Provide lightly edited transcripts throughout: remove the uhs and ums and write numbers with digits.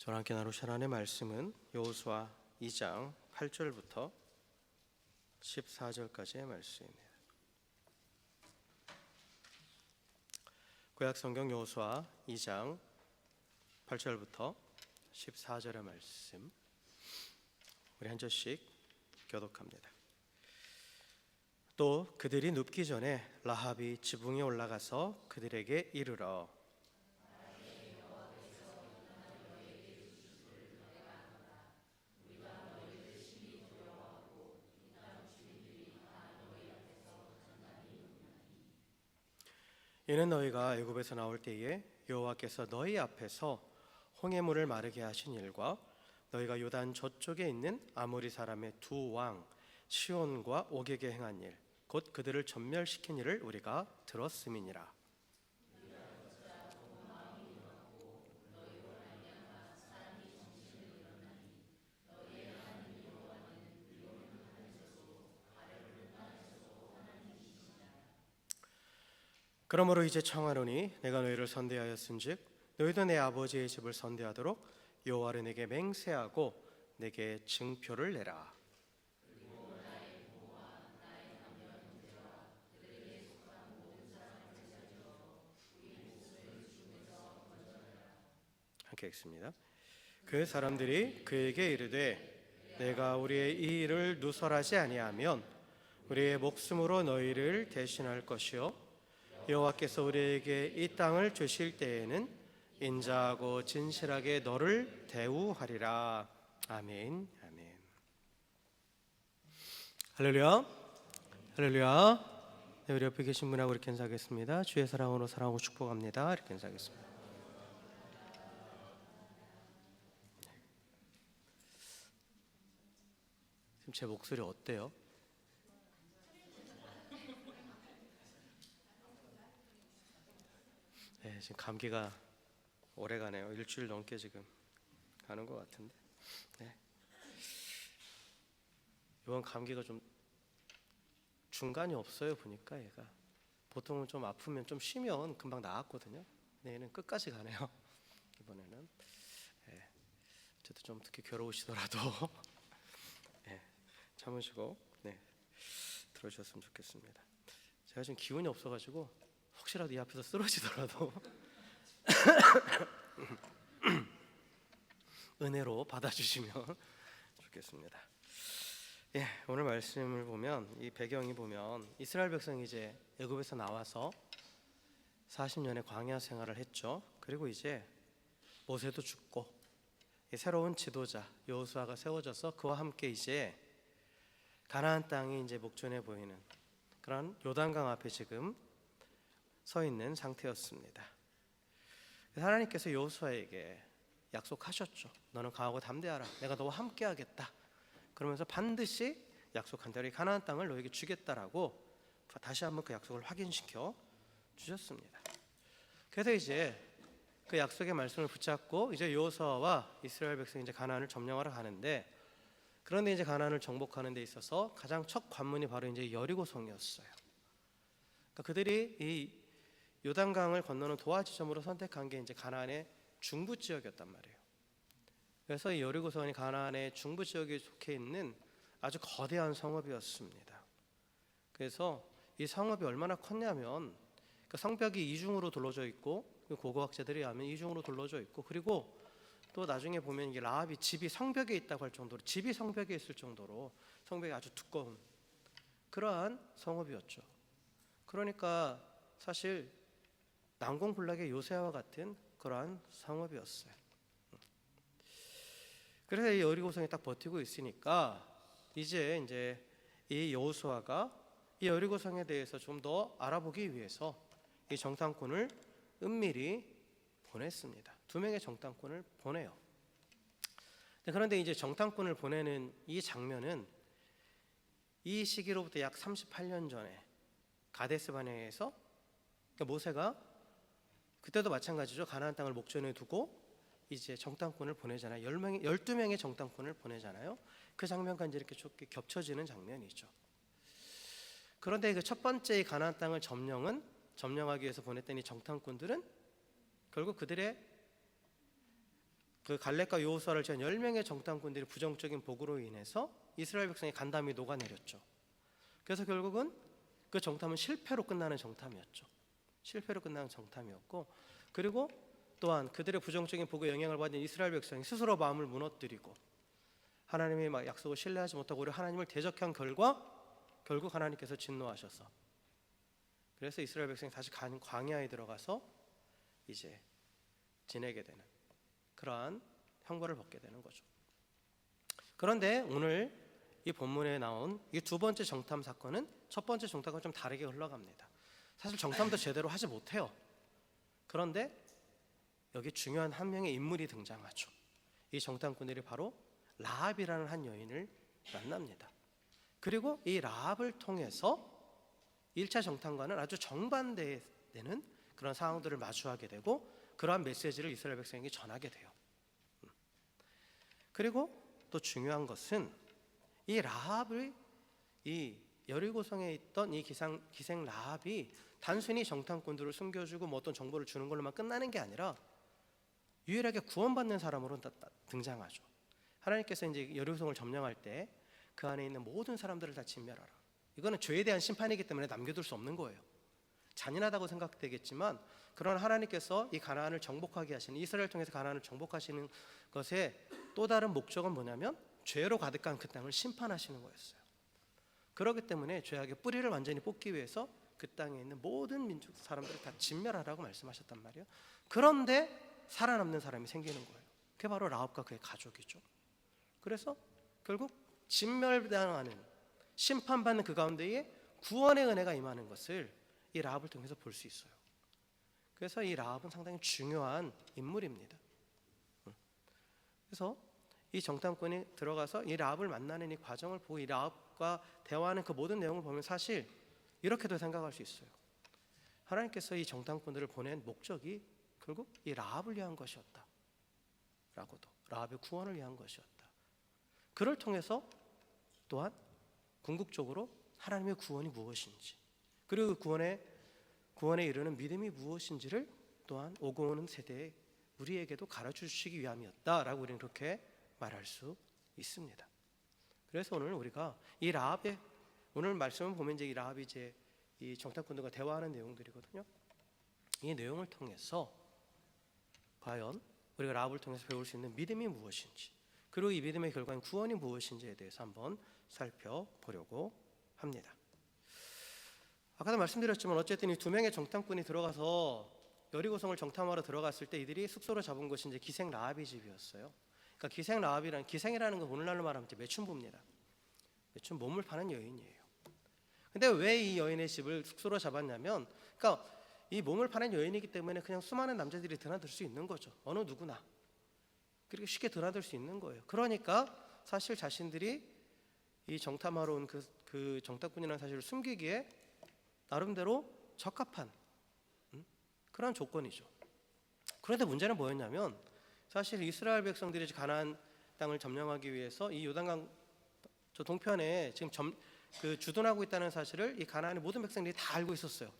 저와 함께 나누실 하나님의 말씀은 여호수아 2장 8절부터 14절까지의 말씀입니다. 구약 성경 여호수아 2장 8절부터 14절의 말씀, 우리 한 절씩 교독합니다. 또 그들이 눕기 전에 라합이 지붕에 올라가서 그들에게 이르러 이는 너희가 애굽에서 나올 때에 여호와께서 너희 앞에서 홍해물을 마르게 하신 일과 너희가 요단 저쪽에 있는 아모리 사람의 두 왕 시온과 옥에게 행한 일, 곧 그들을 전멸시킨 일을 우리가 들었음이니라. 그러므로 이제 청하노니 내가 너희를 선대하였은즉 너희도 내 아버지의 집을 선대하도록 여호와를 내게 맹세하고 내게 증표를 내라. 함께 읽습니다. 그 사람들이 그에게 이르되 내가 우리의 이 일을 누설하지 아니하면 우리의 목숨으로 너희를 대신할 것이요 여호와께서 우리에게 이 땅을 주실 때에는 인자하고 진실하게 너를 대우하리라. 아멘. 아멘. 할렐루야. 할렐루야. 네, 우리 옆에 계신 분하고 이렇게 인사하겠습니다. 주의 사랑으로 사랑하고 축복합니다. 이렇게 인사하겠습니다. 지금 제 목소리 어때요? 네, 지금 감기가 오래 가네요. 일주일 넘게 지금 가는 것 같은데. 네. 이번 감기가 좀 중간이 없어요. 보니까 얘가 보통은 좀 아프면 좀 쉬면 금방 나았거든요. 근데 얘는 끝까지 가네요. 이번에는. 네. 어쨌든 좀 특히 괴로우시더라도 네, 참으시고 들어주셨으면 좋겠습니다. 제가 지금 기운이 없어가지고 혹시라도 이 앞에서 쓰러지더라도 은혜로 받아주시면 좋겠습니다. 예, 오늘 말씀을 보면 이 배경이 보면 이스라엘 백성이 이제 애굽에서 나와서 40년의 광야 생활을 했죠. 그리고 이제 모세도 죽고 새로운 지도자 여호수아가 세워져서 그와 함께 이제 가나안 땅이 이제 목전에 보이는 그런 요단강 앞에 지금 서 있는 상태였습니다. 하나님께서 여호수아에게 약속하셨죠. 너는 강하고 담대하라. 내가 너와 함께 하겠다. 그러면서 반드시 약속한 대로 이 가나안 땅을 너에게 주겠다라고 다시 한번 그 약속을 확인시켜 주셨습니다. 그래서 이제 그 약속의 말씀을 붙잡고 이제 여호수아와 이스라엘 백성이 이제 가나안을 점령하러 가는데, 그런데 이제 가나안을 정복하는 데 있어서 가장 첫 관문이 바로 이제 여리고성이었어요. 그러니까 그들이 이 요단강을 건너는 도하 지점으로 선택한 게 이제 가나안의 중부 지역이었단 말이에요. 그래서 이 여리고성이 가나안의 중부 지역에 속해 있는 아주 거대한 성읍이었습니다. 그래서 이 성읍이 얼마나 컸냐면 그 성벽이 이중으로 둘러져 있고, 고고학자들이 하면 이중으로 둘러져 있고, 그리고 또 나중에 보면 이게 라합이 집이 성벽에 있다고 할 정도로, 집이 성벽에 있을 정도로 성벽이 아주 두꺼운 그러한 성읍이었죠. 그러니까 사실 난공불락의 요새와 같은 그러한 성읍이었어요. 그래서 이 여리고성이 딱 버티고 있으니까 이제 이 여호수아가 이 여리고성에 대해서 좀 더 알아보기 위해서 이 정탐꾼을 은밀히 보냈습니다. 2명의 정탐꾼을 보내요. 그런데 이제 정탐꾼을 보내는 이 장면은 이 시기로부터 약 38년 전에 가데스 바네아에서 모세가 그때도 마찬가지죠. 가나안 땅을 목전에 두고 이제 정탐꾼을 보내잖아요. 12명의 정탐꾼을 보내잖아요. 그 장면과 이제 이렇게 좁게 겹쳐지는 장면이죠. 그런데 그 첫 번째 가나안 땅을 점령하기 위해서 보냈던 이 정탐꾼들은 결국 그들의 그 갈렙과 여호수아를 제한 10명의 정탐꾼들이 부정적인 보고로 인해서 이스라엘 백성이 간담이 녹아내렸죠. 그래서 결국은 그 정탐은 실패로 끝나는 정탐이었죠. 실패로 끝나는 정탐이었고, 그리고 또한 그들의 부정적인 보고에 영향을 받은 이스라엘 백성이 스스로 마음을 무너뜨리고 하나님의 약속을 신뢰하지 못하고 오히려 하나님을 대적한 결과 결국 하나님께서 진노하셔서, 그래서 이스라엘 백성이 다시 광야에 들어가서 이제 지내게 되는 그러한 형벌을 받게 되는 거죠. 그런데 오늘 이 본문에 나온 이 두 번째 정탐 사건은 첫 번째 정탐과 좀 다르게 흘러갑니다. 사실 정탐도 제대로 하지 못해요. 그런데 여기 중요한 한 명의 인물이 등장하죠. 이 정탐꾼들이 바로 라합이라는 한 여인을 만납니다. 그리고 이 라합을 통해서 1차 정탐과는 아주 정반대되는 그런 상황들을 마주하게 되고 그러한 메시지를 이스라엘 백성에게 전하게 돼요. 그리고 또 중요한 것은 이 라합을, 이 여리고성에 있던 이 기생 라합이 단순히 정탐꾼들을 숨겨주고 뭐 어떤 정보를 주는 걸로만 끝나는 게 아니라 유일하게 구원받는 사람으로 등장하죠. 하나님께서 이제 여리고성을 점령할 때 그 안에 있는 모든 사람들을 다 진멸하라. 이거는 죄에 대한 심판이기 때문에 남겨둘 수 없는 거예요. 잔인하다고 생각되겠지만 그러나 하나님께서 이 가나안을 정복하게 하시는, 이스라엘을 통해서 가나안을 정복하시는 것의 또 다른 목적은 뭐냐면 죄로 가득한 그 땅을 심판하시는 거였어요. 그렇기 때문에 죄악의 뿌리를 완전히 뽑기 위해서 그 땅에 있는 모든 민족 사람들을 다 진멸하라고 말씀하셨단 말이에요. 그런데 살아남는 사람이 생기는 거예요. 그게 바로 라합과 그의 가족이죠. 그래서 결국 진멸당하는, 심판받는 그 가운데에 구원의 은혜가 임하는 것을 이 라합을 통해서 볼 수 있어요. 그래서 이 라합은 상당히 중요한 인물입니다. 그래서 이 정탐꾼이 들어가서 이 라합을 만나는 이 과정을 보고 이 라합과 대화하는 그 모든 내용을 보면 사실 이렇게도 생각할 수 있어요. 하나님께서 이 정탐꾼들을 보낸 목적이 결국 이 라합을 위한 것이었다 라고도, 라합의 구원을 위한 것이었다. 그를 통해서 또한 궁극적으로 하나님의 구원이 무엇인지, 그리고 구원에 이르는 믿음이 무엇인지를 또한 오고 오는 세대에 우리에게도 가르쳐 주시기 위함이었다라고 우리는 그렇게 말할 수 있습니다. 그래서 오늘 우리가 이 라합의, 오늘 말씀을 보면 이제 이 라합이 이제 이 정탐꾼들과 대화하는 내용들이거든요. 이 내용을 통해서 과연 우리가 라합을 통해서 배울 수 있는 믿음이 무엇인지, 그리고 이 믿음의 결과인 구원이 무엇인지에 대해서 한번 살펴보려고 합니다. 아까도 말씀드렸지만 어쨌든 이 두 명의 정탐꾼이 들어가서 여리고성을 정탐하러 들어갔을 때 이들이 숙소로 잡은 곳이 이제 기생 라합의 집이었어요. 그러니까 기생이라는 건 오늘날로 말하면 이제 매춘부입니다. 매춘, 몸을 파는 여인이에요. 근데 왜 이 여인의 집을 숙소로 잡았냐면, 그러니까 이 몸을 파는 여인이기 때문에 그냥 수많은 남자들이 드나들 수 있는 거죠. 어느 누구나 그렇게 쉽게 드나들 수 있는 거예요. 그러니까 사실 자신들이 이 정탐하러 온 그 정탐꾼이라는 사실을 숨기기에 나름대로 적합한 그런 조건이죠. 그런데 문제는 뭐였냐면, 사실 이스라엘 백성들이 가나안 땅을 점령하기 위해서 이 요단강 저 동편에 지금 주둔하고 있다는 사실을 이 가나안의 모든 백성들이 다 알고 있었어요.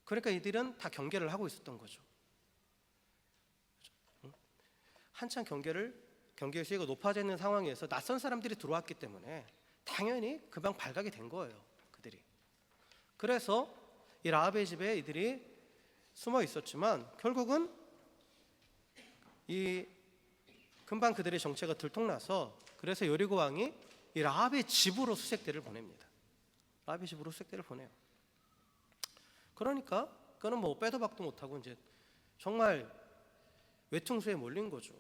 그러니까 이들은 다 경계를 하고 있었던 거죠. 한참 경계의 수위가 높아져 있는 상황에서 낯선 사람들이 들어왔기 때문에 당연히 금방 발각이 된 거예요, 그들이. 그래서 이 라합의 집에 이들이 숨어 있었지만 결국은 이 금방 그들의 정체가 들통나서, 그래서 여리고 왕이 이 라합의 집으로 수색대를 보냅니다. 라합의 집으로 수색대를 보내요. 그러니까 그는 뭐 빼도 박도 못하고 이제 정말 외퉁수에 몰린 거죠.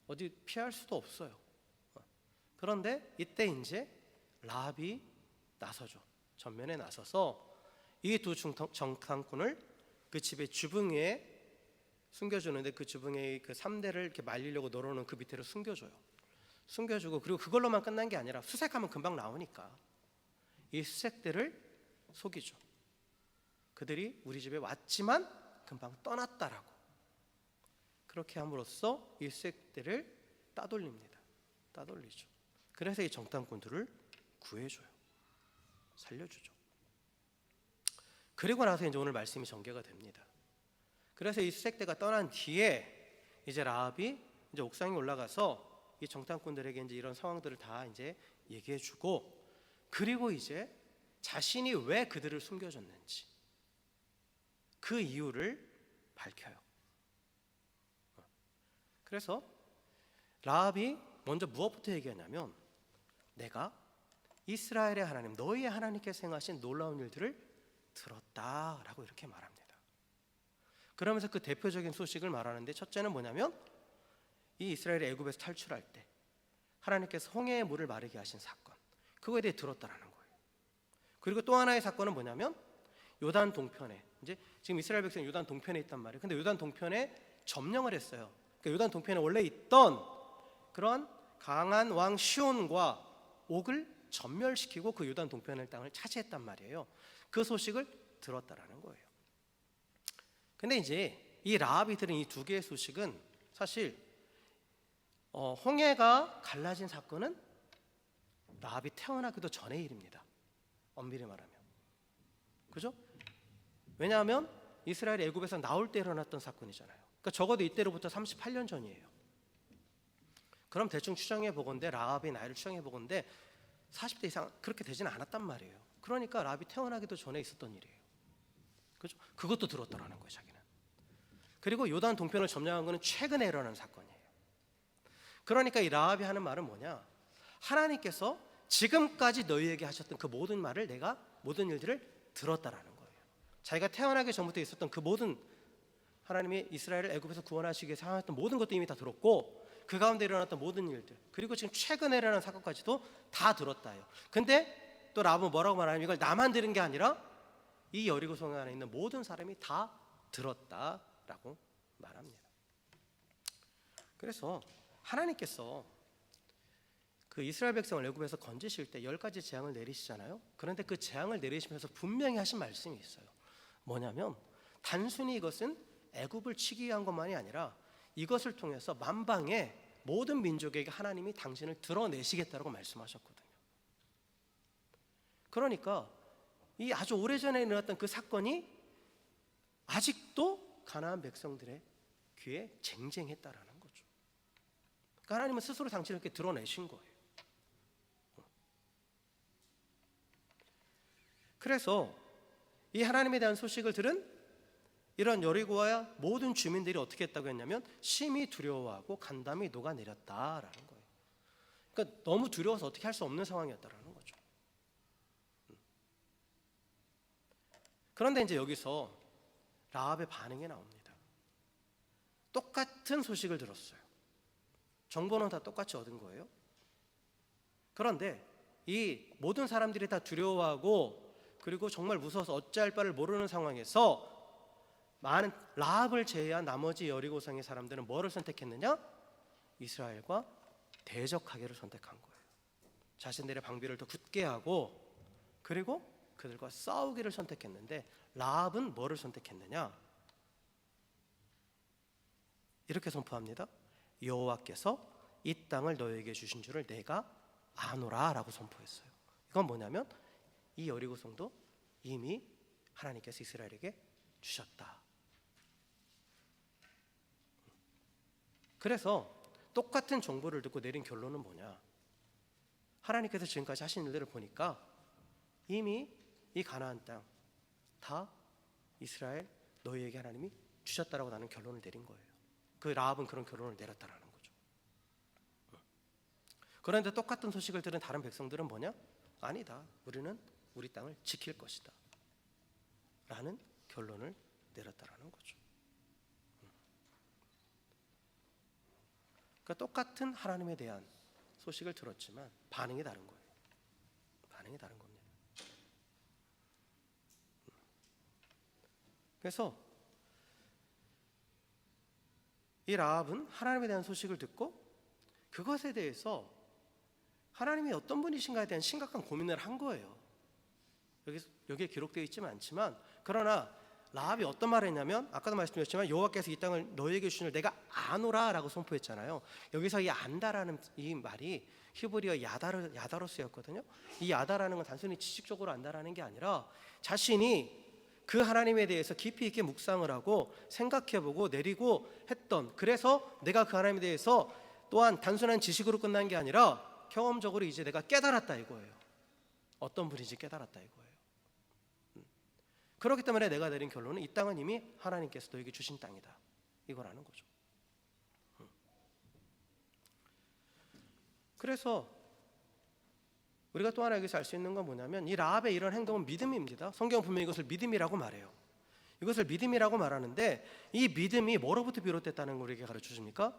어디 피할 수도 없어요. 그런데 이때 이제 라합이 나서죠. 전면에 나서서 이 두 정탐꾼을 그 집의 주붕에 숨겨주는데, 그 주붕에 그 3대를 이렇게 말리려고 널어놓은 그 밑에를 숨겨주고, 그리고 그걸로만 끝난 게 아니라 수색하면 금방 나오니까 이 수색대를 속이죠. 그들이 우리 집에 왔지만 금방 떠났다라고. 그렇게 함으로써 이 수색대를 따돌리죠. 그래서 이 정탐꾼들을 구해줘요. 살려주죠. 그리고 나서 이제 오늘 말씀이 전개가 됩니다. 그래서 이 수색대가 떠난 뒤에 이제 라합이 이제 옥상에 올라가서 이 정탐꾼들에게 이제 이런 상황들을 다 이제 얘기해주고, 그리고 이제 자신이 왜 그들을 숨겨줬는지 그 이유를 밝혀요. 그래서 라합이 먼저 무엇부터 얘기하냐면, 내가 이스라엘의 하나님, 너희의 하나님께서 행하신 놀라운 일들을 들었다라고 이렇게 말합니다. 그러면서 그 대표적인 소식을 말하는데, 첫째는 뭐냐면 이 이스라엘이 애굽에서 탈출할 때 하나님께서 홍해의 물을 마르게 하신 사건, 그거에 대해 들었다라는 거예요. 그리고 또 하나의 사건은 뭐냐면 요단 동편에, 이제 지금 이스라엘 백성이 요단 동편에 있단 말이에요. 근데 요단 동편에 점령을 했어요. 그러니까 요단 동편에 원래 있던 그런 강한 왕 시온과 옥을 전멸시키고 그 요단 동편의 땅을 차지했단 말이에요. 그 소식을 들었다라는 거예요. 근데 이제 이 라합이 들은 이 두 개의 소식은 사실 홍해가 갈라진 사건은 라합이 태어나기도 전의 일입니다. 엄밀히 말하면, 그죠? 왜냐하면 이스라엘이 애굽에서 나올 때 일어났던 사건이잖아요. 그러니까 적어도 이때로부터 38년 전이에요. 그럼 대충 추정해 보건대, 라합의 나이를 추정해 보건대 40대 이상 그렇게 되지는 않았단 말이에요. 그러니까 라합이 태어나기도 전에 있었던 일이에요. 그죠? 그것도 들었더라는 거예요, 자기는. 그리고 요단 동편을 점령한 것은 최근에 일어난 사건이에요. 그러니까 이 라합이 하는 말은 뭐냐? 하나님께서 지금까지 너희에게 하셨던 그 모든 말을, 내가 모든 일들을 들었다라는 거예요. 자기가 태어나기 전부터 있었던 그 모든, 하나님이 이스라엘을 애굽에서 구원하시기 위해서 하셨던 모든 것도 이미 다 들었고, 그 가운데 일어났던 모든 일들, 그리고 지금 최근에 일어난 사건까지도 다 들었다요. 근데 또 라합은 뭐라고 말하냐면, 이걸 나만 들은 게 아니라 이 여리고 성 안에 있는 모든 사람이 다 들었다라고 말합니다. 그래서 하나님께서 그 이스라엘 백성을 애굽에서 건지실 때 10가지 재앙을 내리시잖아요. 그런데 그 재앙을 내리시면서 분명히 하신 말씀이 있어요. 뭐냐면 단순히 이것은 애굽을 치기 위한 것만이 아니라 이것을 통해서 만방의 모든 민족에게 하나님이 당신을 드러내시겠다라고 말씀하셨거든요. 그러니까 이 아주 오래전에 일어났던 그 사건이 아직도 가나안 백성들의 귀에 쟁쟁했다라는 거죠. 그러니까 하나님은 스스로 당신을 이렇게 드러내신 거예요. 그래서 이 하나님에 대한 소식을 들은 이런 여리고와 모든 주민들이 어떻게 했다고 했냐면 심히 두려워하고 간담이 녹아내렸다라는 거예요. 그러니까 너무 두려워서 어떻게 할 수 없는 상황이었다라는 거죠. 그런데 이제 여기서 라합의 반응이 나옵니다. 똑같은 소식을 들었어요. 정보는 다 똑같이 얻은 거예요. 그런데 이 모든 사람들이 다 두려워하고, 그리고 정말 무서워서 어찌할 바를 모르는 상황에서 많은 라합을 제외한 나머지 여리고성의 사람들은 뭐를 선택했느냐? 이스라엘과 대적하기를 선택한 거예요. 자신들의 방비를 더 굳게 하고, 그리고 그들과 싸우기를 선택했는데, 라합은 뭐를 선택했느냐? 이렇게 선포합니다. 여호와께서 이 땅을 너에게 주신 줄을 내가 아노라 라고 선포했어요. 이건 뭐냐면 이 여리고성도 이미 하나님께서 이스라엘에게 주셨다. 그래서 똑같은 정보를 듣고 내린 결론은 뭐냐? 하나님께서 지금까지 하신 일들을 보니까 이미 이 가나안 땅 다 이스라엘 너희에게 하나님이 주셨다라고 나는 결론을 내린 거예요. 그 라합은 그런 결론을 내렸다라는 거죠. 그런데 똑같은 소식을 들은 다른 백성들은 뭐냐? 아니다, 우리는 우리 땅을 지킬 것이다 라는 결론을 내렸다라는 거죠. 그러니까 똑같은 하나님에 대한 소식을 들었지만 반응이 다른 거예요. 반응이 다른 겁니다. 그래서 이 라합은 하나님에 대한 소식을 듣고 그것에 대해서 하나님이 어떤 분이신가에 대한 심각한 고민을 한 거예요. 여기에 기록되어 있지는 않지만, 그러나 라합이 어떤 말을 했냐면, 아까도 말씀드렸지만 여호와께서 이 땅을 너희에게 주신 줄 내가 아노라 라고 선포했잖아요. 여기서 이 안다라는 이 말이 히브리어 야다로스였거든요. 이 야다라는 건 단순히 지식적으로 안다라는 게 아니라 자신이 그 하나님에 대해서 깊이 있게 묵상을 하고 생각해보고 내리고 했던, 그래서 내가 그 하나님에 대해서 또한 단순한 지식으로 끝난 게 아니라 경험적으로 이제 내가 깨달았다 이거예요. 어떤 분인지 깨달았다 이거예요. 그렇기 때문에 내가 내린 결론은 이 땅은 이미 하나님께서 너에게 주신 땅이다 이거라는 거죠. 그래서 우리가 또 하나 여기서 알 수 있는 건 뭐냐면 이 라합의 이런 행동은 믿음입니다. 성경은 분명히 이것을 믿음이라고 말해요. 이것을 믿음이라고 말하는데 이 믿음이 뭐로부터 비롯됐다는 걸 우리에게 가르쳐 줍니까?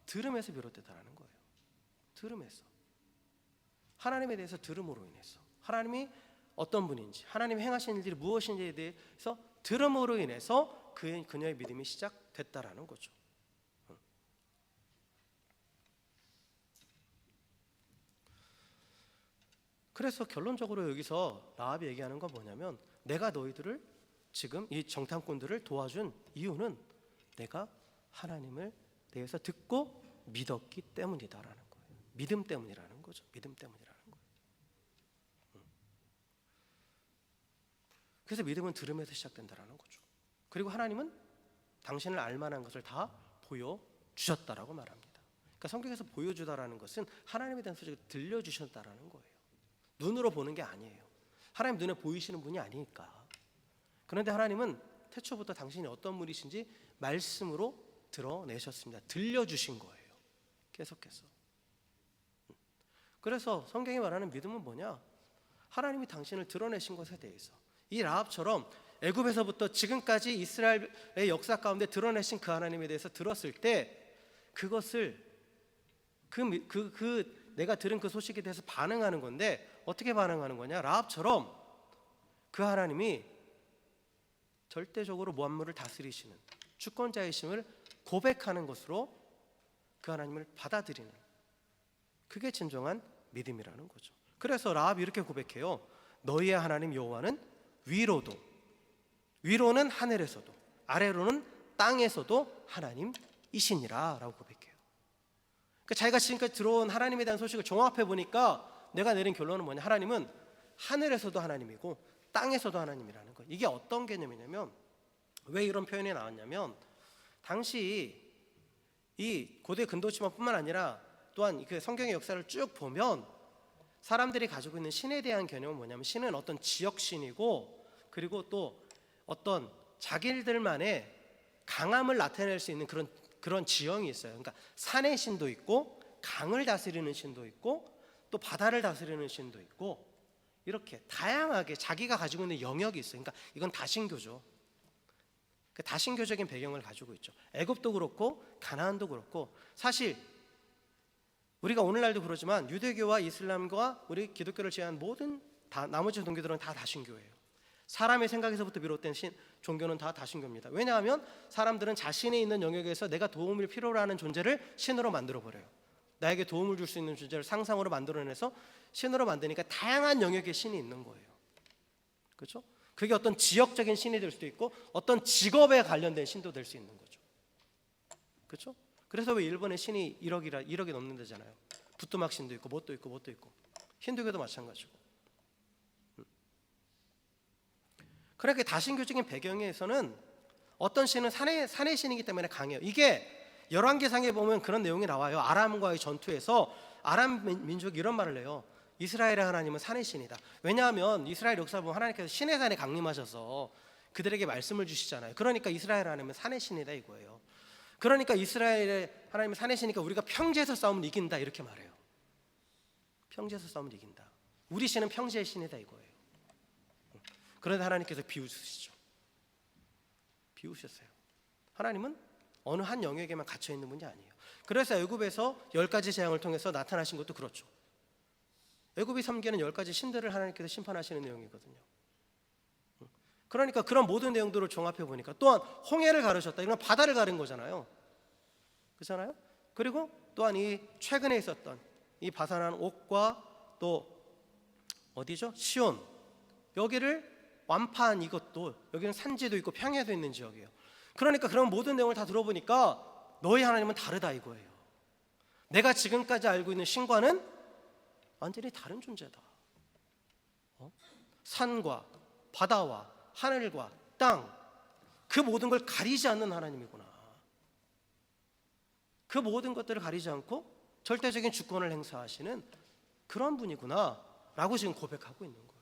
들음에서 비롯됐다는 거예요. 들음에서. 하나님에 대해서 들음으로 인해서, 하나님이 어떤 분인지, 하나님이 행하신 일들이 무엇인지에 대해서 들음으로 인해서 그녀의 믿음이 시작됐다라는 거죠. 그래서 결론적으로 여기서 라합이 얘기하는 건 뭐냐면 내가 너희들을 지금 이 정탐꾼들을 도와준 이유는 내가 하나님을 대해서 듣고 믿었기 때문이다라는 거예요. 믿음 때문이라는 거죠. 믿음 때문이라는 거예요. 그래서 믿음은 들음에서 시작된다라는 거죠. 그리고 하나님은 당신을 알만한 것을 다 보여주셨다라고 말합니다. 그러니까 성경에서 보여주다라는 것은 하나님에 대한 소식을 들려주셨다라는 거예요. 눈으로 보는 게 아니에요. 하나님 눈에 보이시는 분이 아니니까. 그런데 하나님은 태초부터 당신이 어떤 분이신지 말씀으로 드러내셨습니다. 들려주신 거예요. 계속해서. 그래서 성경이 말하는 믿음은 뭐냐? 하나님이 당신을 드러내신 것에 대해서, 이 라합처럼 애굽에서부터 지금까지 이스라엘의 역사 가운데 드러내신 그 하나님에 대해서 들었을 때 그것을 내가 들은 그 소식에 대해서 반응하는 건데 어떻게 반응하는 거냐? 라합처럼 그 하나님이 절대적으로 만물을 다스리시는 주권자이심을 고백하는 것으로 그 하나님을 받아들이는, 그게 진정한 믿음이라는 거죠. 그래서 라합이 이렇게 고백해요. 너희의 하나님 여호와는 위로는 하늘에서도 아래로는 땅에서도 하나님이시니라 라고 고백해요. 그러니까 자기가 지금까지 들어온 하나님에 대한 소식을 종합해 보니까 내가 내린 결론은 뭐냐? 하나님은 하늘에서도 하나님이고 땅에서도 하나님이라는 거예요. 이게 어떤 개념이냐면, 왜 이런 표현이 나왔냐면 당시 이 고대 근동지방뿐만 아니라 또한 그 성경의 역사를 쭉 보면 사람들이 가지고 있는 신에 대한 개념은 뭐냐면 신은 어떤 지역신이고 그리고 또 어떤 자기들만의 강함을 나타낼 수 있는 그런 지형이 있어요. 그러니까 산의 신도 있고 강을 다스리는 신도 있고 또 바다를 다스리는 신도 있고 이렇게 다양하게 자기가 가지고 있는 영역이 있어요. 그러니까 이건 다신교죠. 그 다신교적인 배경을 가지고 있죠. 애굽도 그렇고 가나안도 그렇고, 사실 우리가 오늘날도 그러지만 유대교와 이슬람과 우리 기독교를 제외한 모든 나머지 종교들은 다 다신교예요. 사람의 생각에서부터 비롯된 종교는 다 다신교입니다. 왜냐하면 사람들은 자신이 있는 영역에서 내가 도움을 필요로 하는 존재를 신으로 만들어버려요. 나에게 도움을 줄 수 있는 존재를 상상으로 만들어내서 신으로 만드니까 다양한 영역의 신이 있는 거예요. 그렇죠? 그게 어떤 지역적인 신이 될 수도 있고 어떤 직업에 관련된 신도 될 수 있는 거죠. 그렇죠? 그래서 왜 일본의 신이 1억이 넘는다잖아요. 부뚜막 신도 있고 뭣도 있고 힌두교도 마찬가지고. 그렇게 다신교적인 배경에서는 어떤 신은 산의 신이기 때문에 강해요. 이게 열왕기상에 보면 그런 내용이 나와요. 아람과의 전투에서 아람 민족이 이런 말을 해요. 이스라엘의 하나님은 산의 신이다. 왜냐하면 이스라엘 역사 보면 하나님께서 신의 산에 강림하셔서 그들에게 말씀을 주시잖아요. 그러니까 이스라엘 하나님은 산의 신이다 이거예요. 그러니까 이스라엘의 하나님은 산의 신이니까 우리가 평지에서 싸우면 이긴다 이렇게 말해요. 평지에서 싸우면 이긴다. 우리 신은 평지의 신이다 이거예요. 그런데 하나님께서 비우시죠. 비우셨어요. 하나님은 어느 한 영역에만 갇혀 있는 분이 아니에요. 그래서 애굽에서 10가지 재앙을 통해서 나타나신 것도 그렇죠. 애굽이 섬기는 10가지 신들을 하나님께서 심판하시는 내용이거든요. 그러니까 그런 모든 내용들을 종합해 보니까 또한 홍해를 가르셨다. 이건 바다를 가른 거잖아요. 그렇잖아요. 그리고 또한 이 최근에 있었던 이 바산한 옥과 또 어디죠? 시온, 여기를 완파한 이것도, 여기는 산지도 있고 평야도 있는 지역이에요. 그러니까 그런 모든 내용을 다 들어보니까 너희 하나님은 다르다 이거예요. 내가 지금까지 알고 있는 신과는 완전히 다른 존재다. 산과 바다와 하늘과 땅, 그 모든 걸 가리지 않는 하나님이구나. 그 모든 것들을 가리지 않고 절대적인 주권을 행사하시는 그런 분이구나 라고 지금 고백하고 있는 거예요.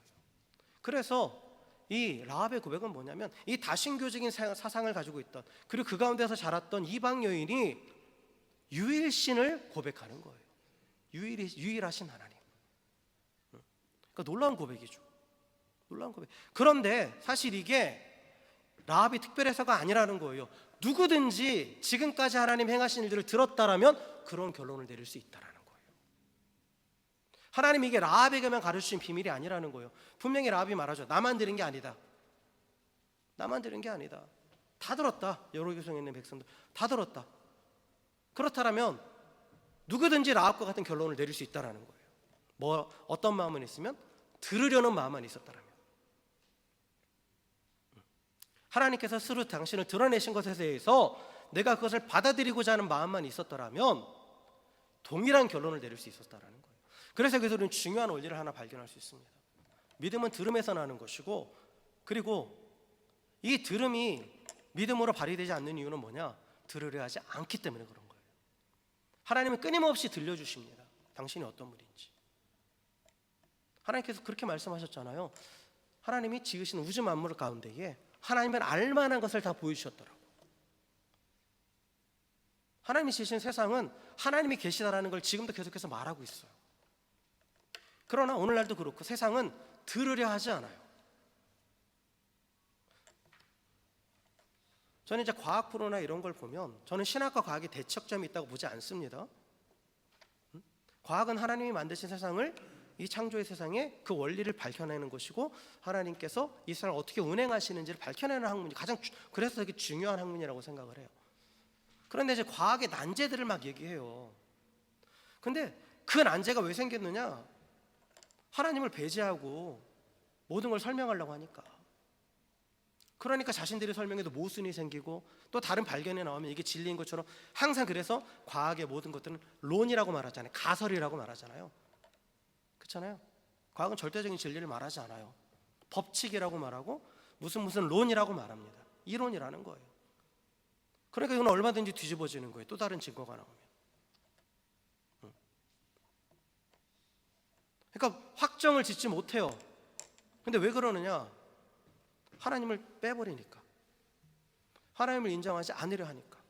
그래서 이 라합의 고백은 뭐냐면, 이 다신교적인 사상을 가지고 있던, 그리고 그 가운데서 자랐던 이방 여인이 유일신을 고백하는 거예요. 유일하신 하나님. 그러니까 놀라운 고백이죠. 놀라운 고백. 그런데 사실 이게 라합이 특별해서가 아니라는 거예요. 누구든지 지금까지 하나님 행하신 일들을 들었다라면 그런 결론을 내릴 수 있다라는 거예요. 하나님 이게 라합에게만 가르치신 비밀이 아니라는 거예요. 분명히 라합이 말하죠. 나만 들은 게 아니다. 나만 들은 게 아니다. 다 들었다. 여러 교성에 있는 백성들 다 들었다. 그렇다면 누구든지 라합과 같은 결론을 내릴 수 있다라는 거예요. 어떤 마음은 있으면 들으려는 마음만 있었다라면. 하나님께서 스스로 당신을 드러내신 것에 대해서 내가 그것을 받아들이고자 하는 마음만 있었더라면 동일한 결론을 내릴 수 있었다라는 거예요. 그래서 우리는 중요한 원리를 하나 발견할 수 있습니다. 믿음은 들음에서 나는 것이고, 그리고 이 들음이 믿음으로 발휘되지 않는 이유는 뭐냐? 들으려 하지 않기 때문에 그런 거예요. 하나님은 끊임없이 들려주십니다. 당신이 어떤 분인지. 하나님께서 그렇게 말씀하셨잖아요. 하나님이 지으신 우주 만물 가운데에 하나님은 알만한 것을 다 보여주셨더라고. 하나님이 지으신 세상은 하나님이 계시다라는 걸 지금도 계속해서 말하고 있어요. 그러나 오늘날도 그렇고 세상은 들으려 하지 않아요. 저는 이제 과학 프로나 이런 걸 보면 저는 신학과 과학이 대척점이 있다고 보지 않습니다. 과학은 하나님이 만드신 세상을, 이 창조의 세상에 그 원리를 밝혀내는 것이고, 하나님께서 이 세상을 어떻게 운행하시는지를 밝혀내는 학문이 그래서 되게 중요한 학문이라고 생각을 해요. 그런데 이제 과학의 난제들을 막 얘기해요. 근데 그 난제가 왜 생겼느냐? 하나님을 배제하고 모든 걸 설명하려고 하니까. 그러니까 자신들이 설명해도 모순이 생기고, 또 다른 발견이 나오면 이게 진리인 것처럼 항상, 그래서 과학의 모든 것들은 론이라고 말하잖아요. 가설이라고 말하잖아요. 그렇잖아요. 과학은 절대적인 진리를 말하지 않아요. 법칙이라고 말하고 무슨 론이라고 말합니다. 이론이라는 거예요. 그러니까 이건 얼마든지 뒤집어지는 거예요. 또 다른 증거가 나오면. 그러니까 확정을 짓지 못해요. 근데 왜 그러느냐? 하나님을 빼버리니까. 하나님을 인정하지 않으려 하니까.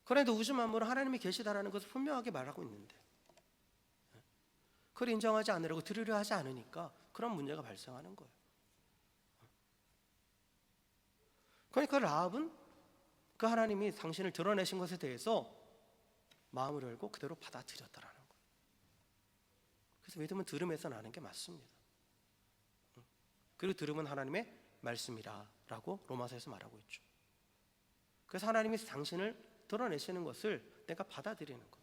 그런데 우주 만물은 하나님이 계시다라는 것을 분명하게 말하고 있는데 그걸 인정하지 않으려고, 들으려 하지 않으니까 그런 문제가 발생하는 거예요. 그러니까 라합은 그 하나님이 당신을 드러내신 것에 대해서 마음을 열고 그대로 받아들였다라는 거예요. 그래서 믿음은 들음에서 나는 게 맞습니다. 그리고 들음은 하나님의 말씀이라고 로마서에서 말하고 있죠. 그래서 하나님이 당신을 드러내시는 것을 내가 받아들이는 것.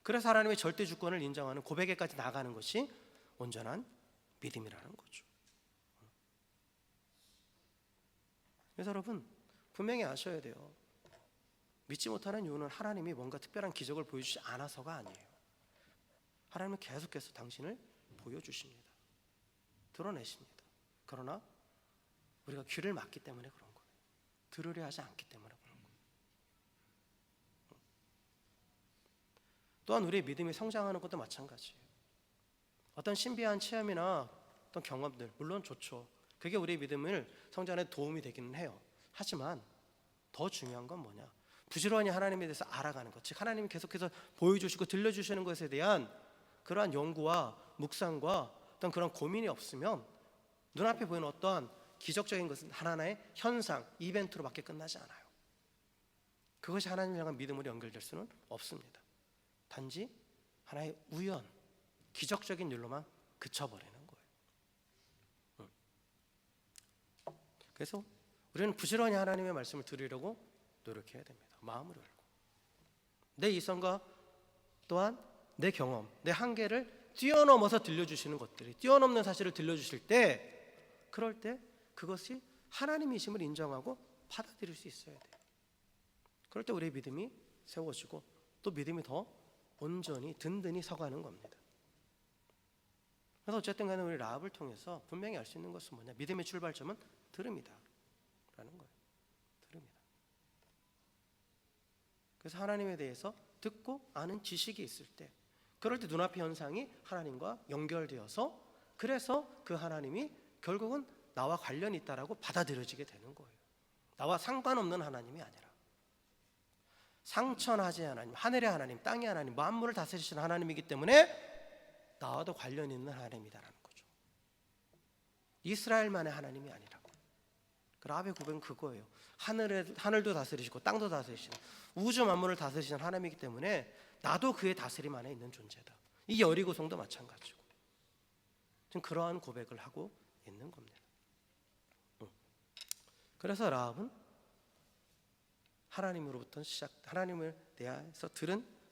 그래서 하나님의 절대 주권을 인정하는 고백에까지 나가는 것이 온전한 믿음이라는 거죠. 그래서 여러분 분명히 아셔야 돼요. 믿지 못하는 이유는 하나님이 뭔가 특별한 기적을 보여주지 않아서가 아니에요. 하나님은 계속해서 당신을 보여주십니다. 드러내십니다. 그러나 우리가 귀를 막기 때문에 그런 거예요. 들으려 하지 않기 때문에 그런 거예요. 또한 우리의 믿음이 성장하는 것도 마찬가지예요. 어떤 신비한 체험이나 어떤 경험들, 물론 좋죠. 그게 우리의 믿음을 성장에 도움이 되기는 해요. 하지만 더 중요한 건 뭐냐? 부지런히 하나님에 대해서 알아가는 것, 즉 하나님이 계속해서 보여주시고 들려주시는 것에 대한 그러한 연구와 묵상과 어떤 그런 고민이 없으면 눈앞에 보이는 어떠한 기적적인 것은 하나하나의 현상, 이벤트로밖에 끝나지 않아요. 그것이 하나님을 향한 믿음으로 연결될 수는 없습니다. 단지 하나의 우연, 기적적인 일로만 그쳐버리는 거예요. 그래서 우리는 부지런히 하나님의 말씀을 들으려고 노력해야 됩니다. 마음으로 열고 내 이성과 또한 내 경험, 내 한계를 뛰어넘어서 들려주시는 것들이, 뛰어넘는 사실을 들려주실 때, 그럴 때 그것이 하나님이심을 인정하고 받아들일 수 있어야 돼요. 그럴 때 우리의 믿음이 세워지고 또 믿음이 더 온전히 든든히 서가는 겁니다. 그래서 어쨌든 간에 우리 라합을 통해서 분명히 알 수 있는 것은 뭐냐? 믿음의 출발점은 들음이다 라는 거예요. 들음이다. 그래서 하나님에 대해서 듣고 아는 지식이 있을 때, 그럴 때 눈앞의 현상이 하나님과 연결되어서, 그래서 그 하나님이 결국은 나와 관련이 있다라고 받아들여지게 되는 거예요. 나와 상관없는 하나님이 아니라 상천하지 하나님, 하늘의 하나님, 땅의 하나님, 만물을 다스리시는 하나님이기 때문에 나와도 관련 있는 하나님이다라는 거죠. 이스라엘만의 하나님이 아니라고. 그 라합의 고백은 그거예요. 하늘도 다스리시고 땅도 다스리시는, 우주 만물을 다스리시는 하나님이기 때문에 나도 그의 다스림 안에 있는 존재다. 이 여리고성도 마찬가지고 지금 그러한 고백을 하고 있는 겁니다. 그래서 라합은 하나님을 대해서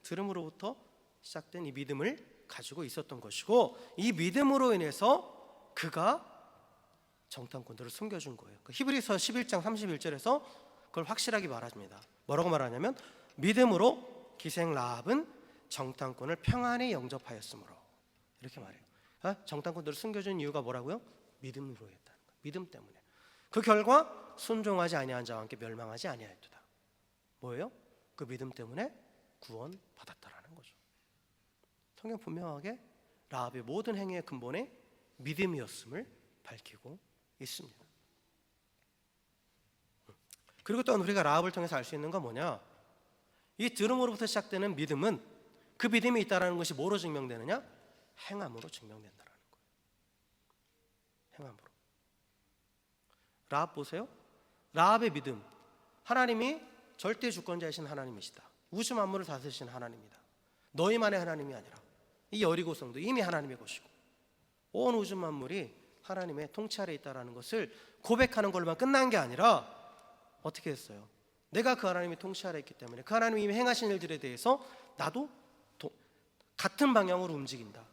들음으로부터 시작된 이 믿음을 가지고 있었던 것이고, 이 믿음으로 인해서 그가 정탐꾼들을 숨겨준 거예요. 히브리서 11장 31절에서 그걸 확실하게 말합니다. 뭐라고 말하냐면, 믿음으로 기생 라합은 정탐꾼을 평안히 영접하였으므로, 이렇게 말해요. 정탐꾼들을 숨겨준 이유가 뭐라고요? 믿음으로 했다는 거예요. 믿음 때문에. 그 결과 순종하지 아니한 자와 함께 멸망하지 아니하였도다. 뭐예요? 그 믿음 때문에 구원받았다라는 거죠. 성경 분명하게 라합의 모든 행위의 근본에 믿음이었음을 밝히고 있습니다. 그리고 또한 우리가 라합을 통해서 알 수 있는 건 뭐냐? 이 들음으로부터 시작되는 믿음은, 그 믿음이 있다는 것이 뭐로 증명되느냐? 행함으로 증명된다는 거예요. 행함으로. 라합 보세요. 라합의 믿음, 하나님이 절대 주권자이신 하나님이시다. 우주 만물을 다스리신 하나님이다. 너희만의 하나님이 아니라 이 여리고성도 이미 하나님의 것이고 온 우주 만물이 하나님의 통치 아래 있다라는 것을 고백하는 걸로만 끝난 게 아니라 어떻게 했어요? 내가 그 하나님의 통치 아래 있기 때문에 그 하나님이 이미 행하신 일들에 대해서 나도 같은 방향으로 움직인다.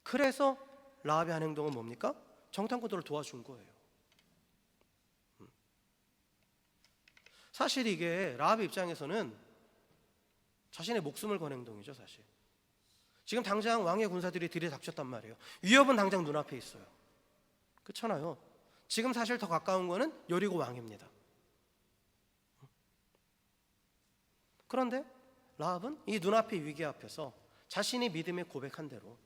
그래서 라합의 한 행동은 뭡니까? 정탐꾼들을 도와준 거예요. 사실 이게 라합의 입장에서는 자신의 목숨을 건 행동이죠. 사실 지금 당장 왕의 군사들이 들이닥쳤단 말이에요. 위협은 당장 눈앞에 있어요. 그렇잖아요. 지금 사실 더 가까운 거는 여리고 왕입니다. 그런데 라합은 이 눈앞의 위기 앞에서 자신이 믿음에 고백한 대로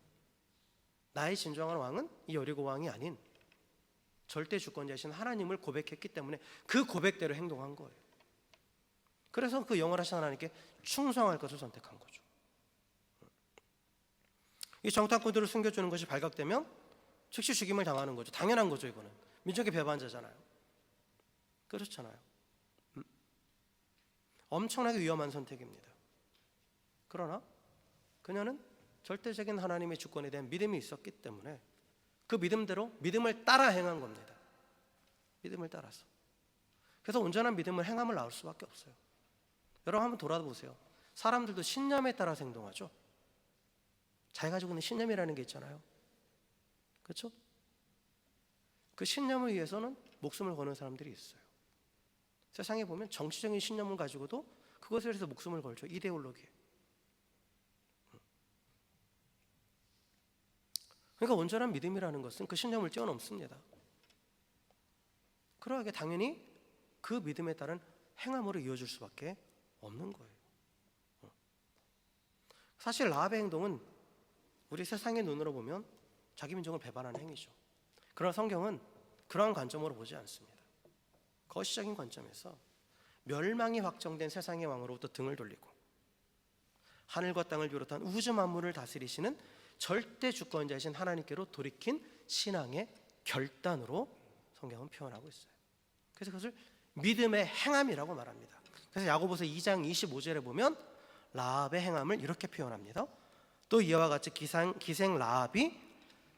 나의 진정한 왕은 이 여리고 왕이 아닌 절대 주권자이신 하나님을 고백했기 때문에 그 고백대로 행동한 거예요. 그래서 그 영원하신 하나님께 충성할 것을 선택한 거죠. 이 정탐꾼들을 숨겨주는 것이 발각되면 즉시 죽임을 당하는 거죠. 당연한 거죠. 이거는 민족의 배반자잖아요. 그렇잖아요. 엄청나게 위험한 선택입니다. 그러나 그녀는 절대적인 하나님의 주권에 대한 믿음이 있었기 때문에 그 믿음대로 믿음을 따라 행한 겁니다. 믿음을 따라서. 그래서 온전한 믿음을 행함을 나올 수밖에 없어요. 여러분 한번 돌아보세요. 사람들도 신념에 따라서 행동하죠. 자기가 가지고 있는 신념이라는 게 있잖아요. 그렇죠? 그 신념을 위해서는 목숨을 거는 사람들이 있어요. 세상에 보면 정치적인 신념을 가지고도 그것에 대해서 목숨을 걸죠. 이데올로기에. 그러니까 온전한 믿음이라는 것은 그 신념을 뛰어넘습니다. 그러하게 당연히 그 믿음에 따른 행함으로 이어질 수밖에 없는 거예요. 사실 라합의 행동은 우리 세상의 눈으로 보면 자기 민족을 배반하는 행위죠. 그러나 성경은 그러한 관점으로 보지 않습니다. 거시적인 관점에서 멸망이 확정된 세상의 왕으로부터 등을 돌리고 하늘과 땅을 비롯한 우주 만물을 다스리시는 절대 주권자이신 하나님께로 돌이킨 신앙의 결단으로 성경은 표현하고 있어요. 그래서 그것을 믿음의 행함이라고 말합니다. 그래서 야고보서 2장 25절에 보면 라합의 행함을 이렇게 표현합니다. 또 이와 같이 기생 라합이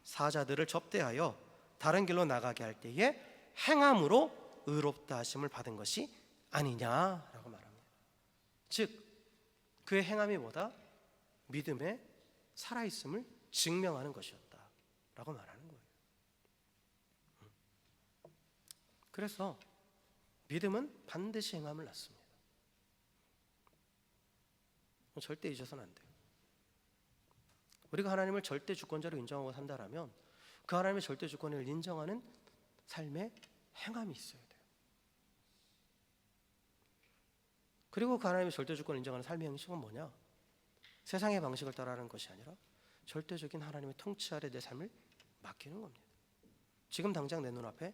사자들을 접대하여 다른 길로 나가게 할 때에 행함으로 의롭다 하심을 받은 것이 아니냐라고 말합니다. 즉 그의 행함이 뭐다? 믿음의 살아있음을 증명하는 것이었다라고 말하는 거예요. 그래서 믿음은 반드시 행함을 낳습니다. 절대 잊어서는 안 돼요. 우리가 하나님을 절대 주권자로 인정하고 산다라면 그 하나님의 절대 주권을 인정하는 삶의 행함이 있어야 돼요. 그리고 그 하나님의 절대 주권을 인정하는 삶의 행식은 뭐냐? 세상의 방식을 따라하는 것이 아니라 절대적인 하나님의 통치 아래 내 삶을 맡기는 겁니다. 지금 당장 내 눈앞에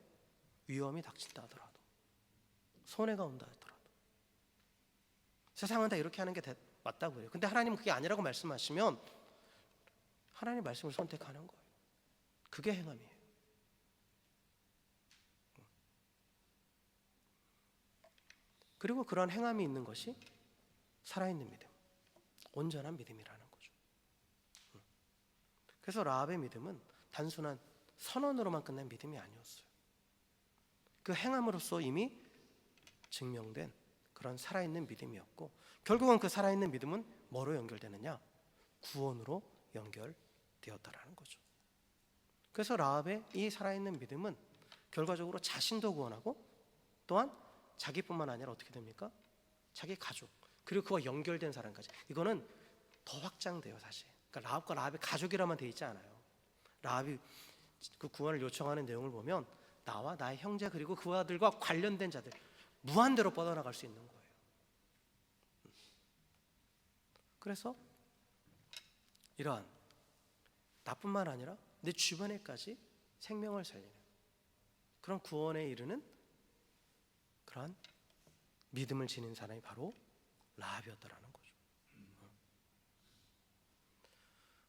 위험이 닥친다 하더라도, 손해가 온다 하더라도 세상은 다 이렇게 하는 게 맞다고 그래요. 근데 하나님은 그게 아니라고 말씀하시면 하나님의 말씀을 선택하는 거예요. 그게 행함이에요. 그리고 그러한 행함이 있는 것이 살아있는 믿음, 온전한 믿음이라는 거죠. 그래서 라합의 믿음은 단순한 선언으로만 끝난 믿음이 아니었어요. 그 행함으로써 이미 증명된 그런 살아있는 믿음이었고, 결국은 그 살아있는 믿음은 뭐로 연결되느냐? 구원으로 연결되었다라는 거죠. 그래서 라합의 이 살아있는 믿음은 결과적으로 자신도 구원하고 또한 자기뿐만 아니라 어떻게 됩니까? 자기 가족, 그리고 그와 연결된 사람까지. 이거는 더 확장돼요, 사실. 그러니까 라합과 라합의 가족이라만 돼 있지 않아요. 라합이 그 구원을 요청하는 내용을 보면 나와 나의 형제 그리고 그 아들과 관련된 자들 무한대로 뻗어나갈 수 있는 거예요. 그래서 이러한 나뿐만 아니라 내 주변에까지 생명을 살리는 그런 구원에 이르는 그러한 믿음을 지닌 사람이 바로 라합이었다라는 거죠.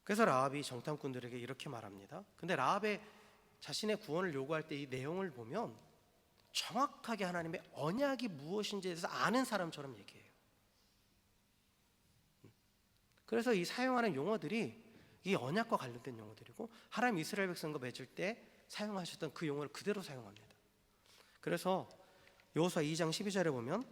그래서 라합이 정탐꾼들에게 이렇게 말합니다. 근데 라합의 자신의 구원을 요구할 때 이 내용을 보면 정확하게 하나님의 언약이 무엇인지에 대해서 아는 사람처럼 얘기해요. 그래서 이 사용하는 용어들이 이 언약과 관련된 용어들이고 하나님 이스라엘 백성과 맺을 때 사용하셨던 그 용어를 그대로 사용합니다. 그래서 여호수아 2장 12절에 보면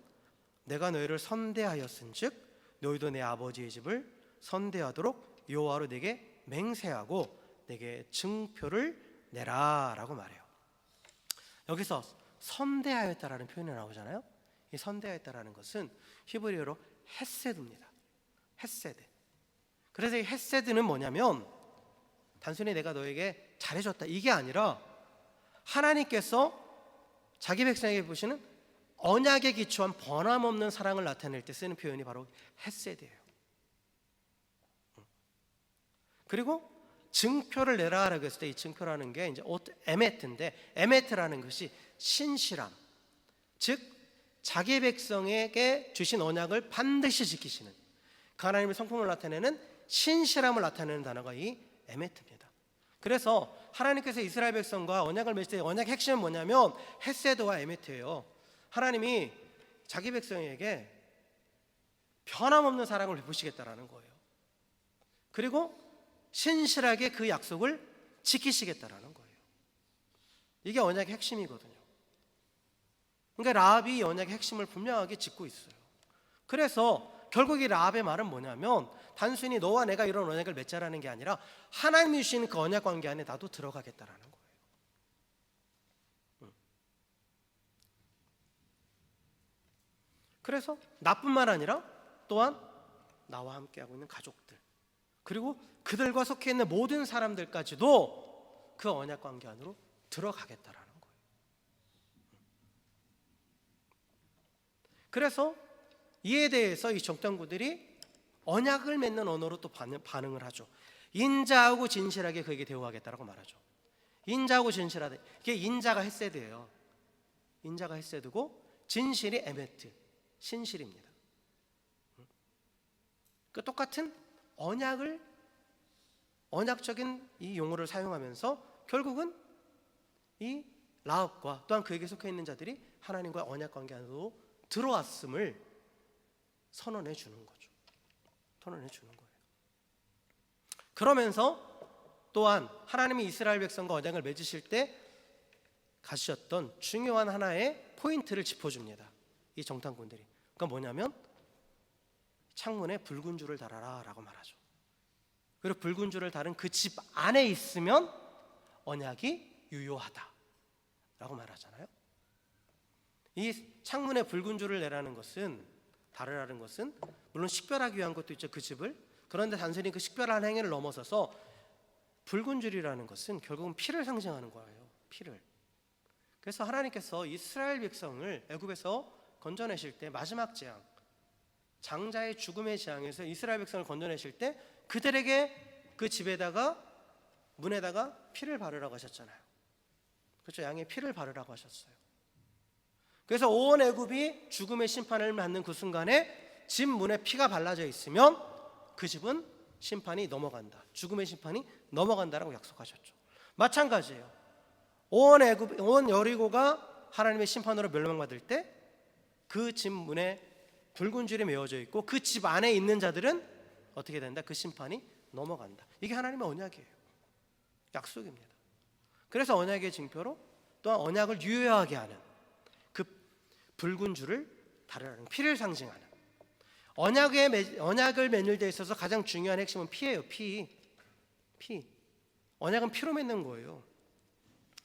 내가 너희를 선대하였은즉 너희도 내 아버지의 집을 선대하도록 여호와로 내게 맹세하고 내게 증표를 내라 라고 말해요. 여기서 선대하였다라는 표현이 나오잖아요. 이 선대하였다라는 것은 히브리어로 헤세드입니다. 헤세드. 그래서 이 헤세드는 뭐냐면 단순히 내가 너에게 잘해줬다 이게 아니라 하나님께서 자기 백성에게 보시는 언약에 기초한 번함없는 사랑을 나타낼 때 쓰는 표현이 바로 헤세드예요. 그리고 증표를 내라라고 했을 때 이 증표라는 게 이제 에메트인데 에메트라는 것이 신실함, 즉 자기 백성에게 주신 언약을 반드시 지키시는 그 하나님의 성품을 나타내는 신실함을 나타내는 단어가 이 에메트입니다. 그래서 하나님께서 이스라엘 백성과 언약을 맺을 때 언약의 핵심은 뭐냐면 헤세드와 에메트예요. 하나님이 자기 백성에게 변함없는 사랑을 베푸시겠다라는 거예요. 그리고 신실하게 그 약속을 지키시겠다라는 거예요. 이게 언약의 핵심이거든요. 그러니까 라합이 언약의 핵심을 분명하게 짚고 있어요. 그래서 결국 이 라합의 말은 뭐냐면 단순히 너와 내가 이런 언약을 맺자라는 게 아니라 하나님이 주시는 그 언약 관계 안에 나도 들어가겠다라는 거예요. 그래서 나뿐만 아니라 또한 나와 함께하고 있는 가족들 그리고 그들과 속해 있는 모든 사람들까지도 그 언약 관계 안으로 들어가겠다라는 거예요. 그래서 이에 대해서 이 정탐꾼들이 언약을 맺는 언어로 또 반응을 하죠. 인자하고 진실하게 그에게 대우하겠다라고 말하죠. 인자하고 진실하게. 이게 인자가 헤세드예요. 인자가 헤세드고 진실이 에메트, 신실입니다. 그 똑같은 언약적인 이 용어를 사용하면서 결국은 이 라합과 또한 그에게 속해 있는 자들이 하나님과 언약 관계 안으로 들어왔음을 선언해 주는 거죠. 선언해 주는 거예요. 그러면서 또한 하나님이 이스라엘 백성과 언약을 맺으실 때 가지셨던 중요한 하나의 포인트를 짚어줍니다. 이 정탐꾼들이. 그러니까 뭐냐면 창문에 붉은 줄을 달아라 라고 말하죠. 그리고 붉은 줄을 달은 그 집 안에 있으면 언약이 유효하다 라고 말하잖아요. 이 창문에 붉은 줄을 달으라는 것은 물론 식별하기 위한 것도 있죠. 그 집을. 그런데 단순히 그 식별한 행위를 넘어서서 붉은 줄이라는 것은 결국은 피를 상징하는 거예요. 피를. 그래서 하나님께서 이스라엘 백성을 애굽에서 건져내실 때 마지막 재앙, 장자의 죽음의 재앙에서 이스라엘 백성을 건져내실 때 그들에게 그 집에다가 문에다가 피를 바르라고 하셨잖아요. 그렇죠? 양의 피를 바르라고 하셨어요. 그래서 온 애굽이 죽음의 심판을 받는 그 순간에 집 문에 피가 발라져 있으면 그 집은 심판이 넘어간다. 죽음의 심판이 넘어간다라고 약속하셨죠. 마찬가지예요. 온 애굽, 온 여리고가 하나님의 심판으로 멸망받을 때 그 집 문에 붉은 줄이 메어져 있고 그 집 안에 있는 자들은 어떻게 된다? 그 심판이 넘어간다. 이게 하나님의 언약이에요. 약속입니다. 그래서 언약의 징표로 또한 언약을 유효하게 하는 그 붉은 줄을 다루라는 피를 상징하는 언약을 맺는 데 있어서 가장 중요한 핵심은 피예요. 피. 언약은 피로 맺는 거예요.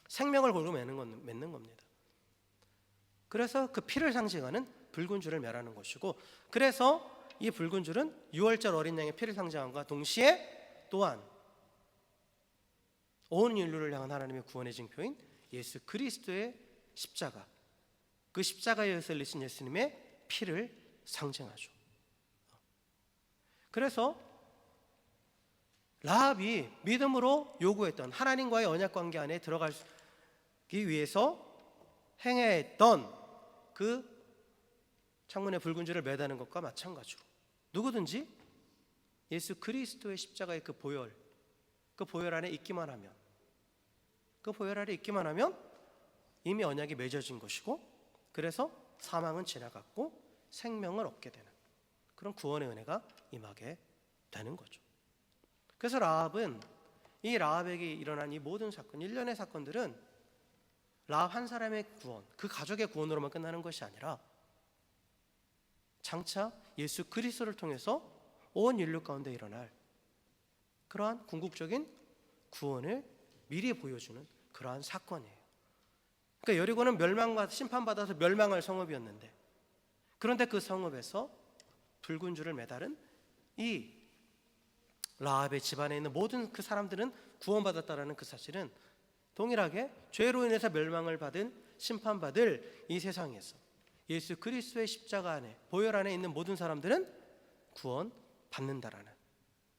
생명을 걸고 맺는 겁니다. 그래서 그 피를 상징하는 붉은 줄을 멸하는 것이고, 그래서 이 붉은 줄은 유월절 어린 양의 피를 상징함과 동시에 또한 온 인류를 향한 하나님의 구원의 징표인 예수 그리스도의 십자가, 그 십자가에 의해서 흘리신 예수님의 피를 상징하죠. 그래서 라합이 믿음으로 요구했던 하나님과의 언약 관계 안에 들어가기 위해서 행했던 그 창문에 붉은 줄을 매다는 것과 마찬가지로 누구든지 예수 그리스도의 십자가의 그 보혈 안에 있기만 하면 이미 언약이 맺어진 것이고, 그래서 사망은 지나갔고 생명을 얻게 되는 그런 구원의 은혜가 임하게 되는 거죠. 그래서 이 라합에게 일어난 이 모든 사건, 일련의 사건들은 라합 한 사람의 구원, 그 가족의 구원으로만 끝나는 것이 아니라 장차 예수 그리스도를 통해서 온 인류 가운데 일어날 그러한 궁극적인 구원을 미리 보여주는 그러한 사건이에요. 그러니까 여리고는 심판받아서 멸망할 성읍이었는데, 그런데 그 성읍에서 붉은 줄을 매달은 이 라합의 집안에 있는 모든 그 사람들은 구원받았다라는 그 사실은 동일하게 죄로 인해서 멸망을 받은 심판받을 이 세상에서 예수 그리스도의 십자가 안에 보혈 안에 있는 모든 사람들은 구원받는다라는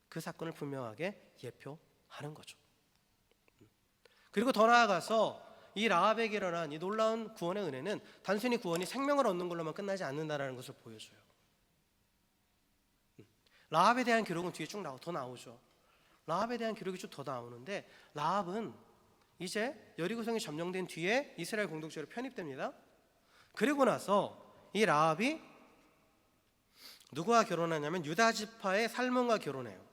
그 사건을 분명하게 예표하는 거죠. 그리고 더 나아가서 이 라합에게 일어난 이 놀라운 구원의 은혜는 단순히 구원이 생명을 얻는 걸로만 끝나지 않는다라는 것을 보여줘요. 라합에 대한 기록은 뒤에 쭉 더 나오죠. 라합에 대한 기록이 쭉 더 나오는데, 라합은 이제 여리고성이 점령된 뒤에 이스라엘 공동체로 편입됩니다. 그리고 나서 이 라합이 누구와 결혼하냐면 유다 지파의 살몬과 결혼해요.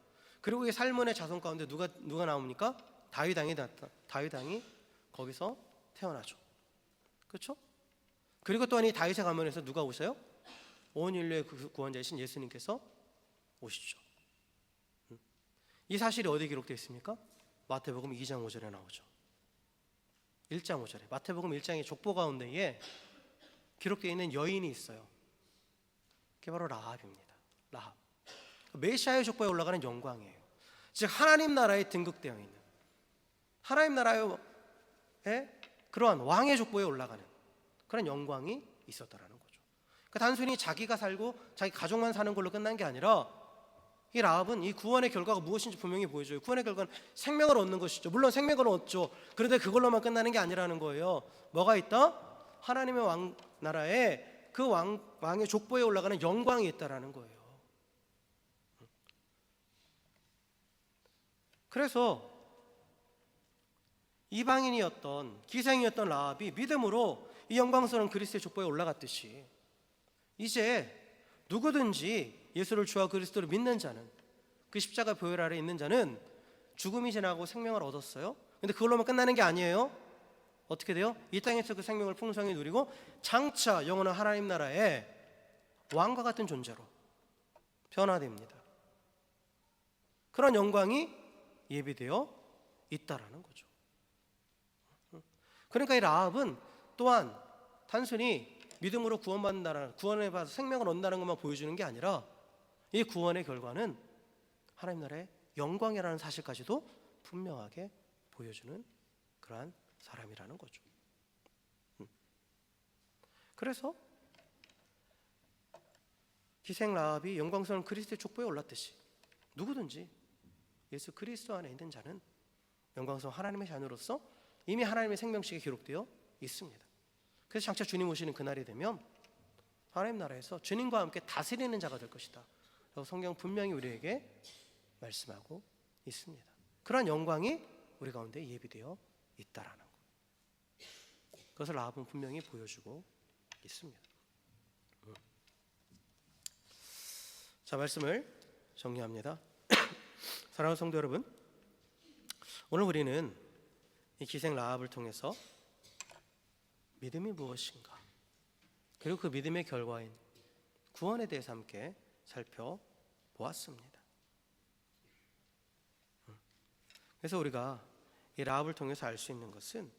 그리고 이 살몬의 자손 가운데 누가 나옵니까? 다윗왕이 거기서 태어나죠. 그렇죠? 그리고 또한 이 다윗의 가문에서 누가 오셔요? 온 인류의 구원자이신 예수님께서 오시죠. 이 사실이 어디에 기록되어 있습니까? 마태복음 2장 5절에 나오죠. 1장 5절에 마태복음 1장의 족보 가운데에 기록되어 있는 여인이 있어요. 그게 바로 라합입니다. 라합. 메시아의 족보에 올라가는 영광이에요. 즉 하나님 나라에 등극되어 있는, 하나님 나라의 그러한 왕의 족보에 올라가는 그런 영광이 있었다라는 거죠. 그러니까 단순히 자기가 살고 자기 가족만 사는 걸로 끝난 게 아니라 이 라합은 이 구원의 결과가 무엇인지 분명히 보여줘요. 구원의 결과는 생명을 얻는 것이죠. 물론 생명을 얻죠. 그런데 그걸로만 끝나는 게 아니라는 거예요. 뭐가 있다? 하나님의 왕 나라에 그 왕의 족보에 올라가는 영광이 있다라는 거예요. 그래서 이방인이었던 기생이었던 라합이 믿음으로 이 영광스러운 그리스도의 족보에 올라갔듯이 이제 누구든지 예수를 주와 그리스도를 믿는 자는, 그 십자가 보혈 아래 있는 자는 죽음이 지나고 생명을 얻었어요. 근데 그걸로만 끝나는 게 아니에요. 어떻게 돼요? 이 땅에서 그 생명을 풍성히 누리고 장차 영원한 하나님 나라의 왕과 같은 존재로 변화됩니다. 그런 영광이 예비되어 있다라는 거죠. 그러니까 이 라합은 또한 단순히 믿음으로 구원받는다라는, 구원에 받아서 생명을 얻는다는 것만 보여주는 게 아니라 이 구원의 결과는 하나님 나라의 영광이라는 사실까지도 분명하게 보여주는 그러한 사람이라는 거죠. 그래서 기생 라합이 영광스러운 그리스도의 족보에 올랐듯이 누구든지 예수 그리스도 안에 있는 자는 영광스러운 하나님의 자녀로서 이미 하나님의 생명식에 기록되어 있습니다. 그래서 장차 주님 오시는 그날이 되면 하나님 나라에서 주님과 함께 다스리는 자가 될 것이다 라고 성경 분명히 우리에게 말씀하고 있습니다. 그러한 영광이 우리 가운데 예비되어 있다라는 것, 그것을 라합은 분명히 보여주고 있습니다. 자, 말씀을 정리합니다. 사랑하는 성도 여러분, 오늘 우리는 이 기생 라합을 통해서 믿음이 무엇인가, 그리고 그 믿음의 결과인 구원에 대해서 함께 살펴보았습니다. 그래서 우리가 이 라합을 통해서 알 수 있는 것은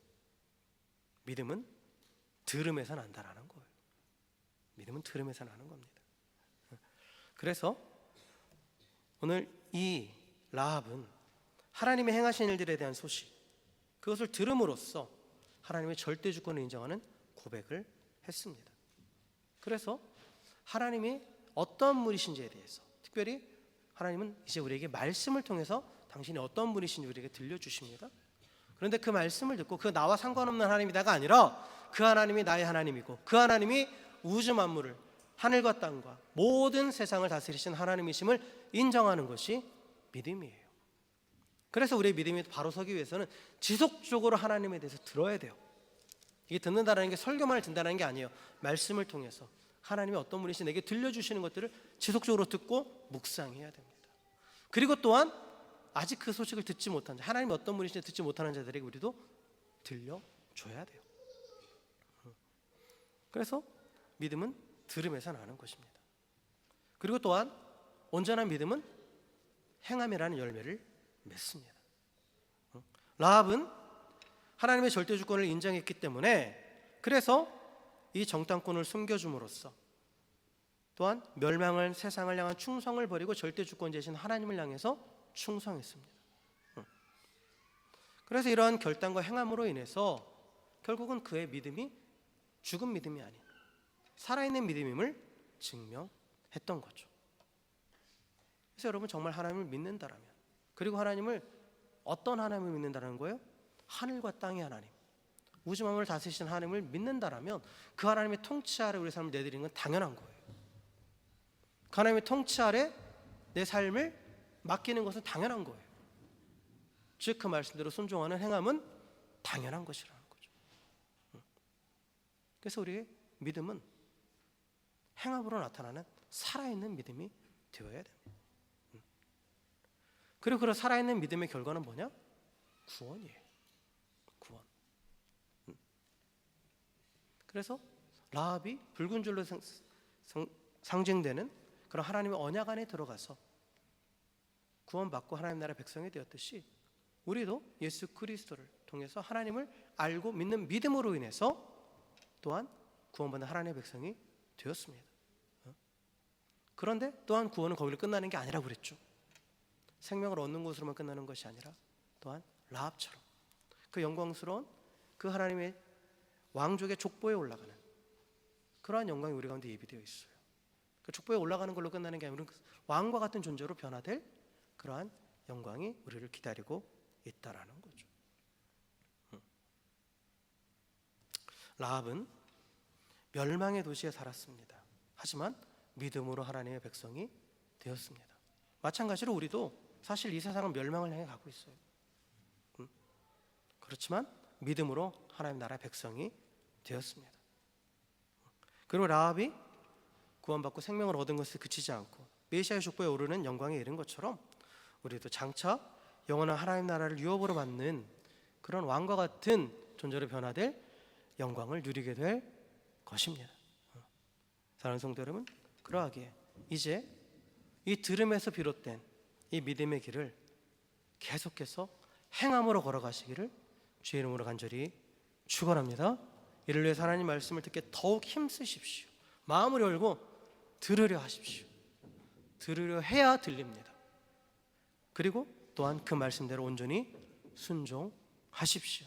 믿음은 들음에서 난다라는 거예요. 믿음은 들음에서 나는 겁니다. 그래서 오늘 이 라합은 하나님의 행하신 일들에 대한 소식, 그것을 들음으로써 하나님의 절대 주권을 인정하는 고백을 했습니다. 그래서 하나님이 어떤 분이신지에 대해서, 특별히 하나님은 이제 우리에게 말씀을 통해서 당신이 어떤 분이신지 우리에게 들려주십니다. 그런데 그 말씀을 듣고 그 나와 상관없는 하나님이다가 아니라 그 하나님이 나의 하나님이고 그 하나님이 우주 만물을, 하늘과 땅과 모든 세상을 다스리신 하나님이심을 인정하는 것이 믿음이에요. 그래서 우리의 믿음이 바로 서기 위해서는 지속적으로 하나님에 대해서 들어야 돼요. 이게 듣는다는 게 설교만을 듣는다는 게 아니에요. 말씀을 통해서 하나님이 어떤 분이신지 내게 들려주시는 것들을 지속적으로 듣고 묵상해야 됩니다. 그리고 또한 아직 그 소식을 듣지 못한 자, 하나님이 어떤 분이신지 듣지 못하는 자들에게 우리도 들려줘야 돼요. 그래서 믿음은 들음에서 나는 것입니다. 그리고 또한 온전한 믿음은 행함이라는 열매를 맺습니다. 라합은 하나님의 절대 주권을 인정했기 때문에, 그래서 이 정탐꾼을 숨겨줌으로써 또한 멸망을, 세상을 향한 충성을 버리고 절대 주권자이신 하나님을 향해서 충성했습니다. 그래서 이러한 결단과 행함으로 인해서 결국은 그의 믿음이 죽은 믿음이 아닌 살아있는 믿음임을 증명했던 거죠. 그래서 여러분 정말 하나님을 믿는다라면, 그리고 하나님을 어떤 하나님을 믿는다는 거예요? 하늘과 땅의 하나님, 우주 만물을 다스리시는 하나님을 믿는다라면 그 하나님의 통치 아래 우리 삶을 내드리는 건 당연한 거예요. 그 하나님의 통치 아래 내 삶을 맡기는 것은 당연한 거예요. 즉 그 말씀대로 순종하는 행함은 당연한 것이라는 거죠. 그래서 우리의 믿음은 행함으로 나타나는 살아있는 믿음이 되어야 됩니다. 그리고 그런 살아있는 믿음의 결과는 뭐냐? 구원이에요. 구원. 그래서 라합이 붉은 줄로 상징되는 그런 하나님의 언약 안에 들어가서 구원받고 하나님 나라의 백성이 되었듯이 우리도 예수 그리스도를 통해서 하나님을 알고 믿는 믿음으로 인해서 또한 구원받는 하나님의 백성이 되었습니다. 그런데 또한 구원은 거기로 끝나는 게 아니라고 그랬죠. 생명을 얻는 것으로만 끝나는 것이 아니라 또한 라합처럼 그 영광스러운 그 하나님의 왕족의 족보에 올라가는 그러한 영광이 우리 가운데 예비되어 있어요. 그 족보에 올라가는 걸로 끝나는 게 아니라 왕과 같은 존재로 변화될 그러한 영광이 우리를 기다리고 있다라는 거죠. 라합은 멸망의 도시에 살았습니다. 하지만 믿음으로 하나님의 백성이 되었습니다. 마찬가지로 우리도 사실 이 세상은 멸망을 향해 가고 있어요. 그렇지만 믿음으로 하나님 나라의 백성이 되었습니다. 그리고 라합이 구원받고 생명을 얻은 것에 그치지 않고 메시아의 족보에 오르는 영광에 이른 것처럼 우리도 장차 영원한 하나님 나라를 유업으로 받는 그런 왕과 같은 존재로 변화될 영광을 누리게 될 것입니다. 사랑하는 성도 여러분, 그러하기에 이제 이 들음에서 비롯된 이 믿음의 길을 계속해서 행함으로 걸어가시기를 주의 이름으로 간절히 축원합니다. 이를 위해서 하나님 말씀을 듣게 더욱 힘쓰십시오. 마음을 열고 들으려 하십시오. 들으려 해야 들립니다. 그리고 또한 그 말씀대로 온전히 순종하십시오.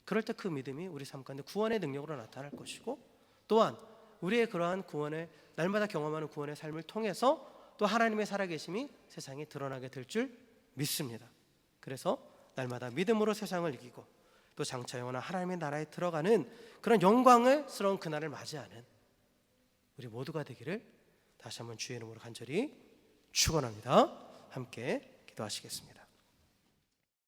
그럴 때 그 믿음이 우리 삶 가운데 구원의 능력으로 나타날 것이고, 또한 우리의 그러한 구원의 날마다 경험하는 구원의 삶을 통해서 또 하나님의 살아계심이 세상에 드러나게 될 줄 믿습니다. 그래서 날마다 믿음으로 세상을 이기고 또 장차 영원한 하나님의 나라에 들어가는 그런 영광스러운 그날을 맞이하는 우리 모두가 되기를 다시 한번 주의 이름으로 간절히 축원합니다. 함께 기도하시겠습니다.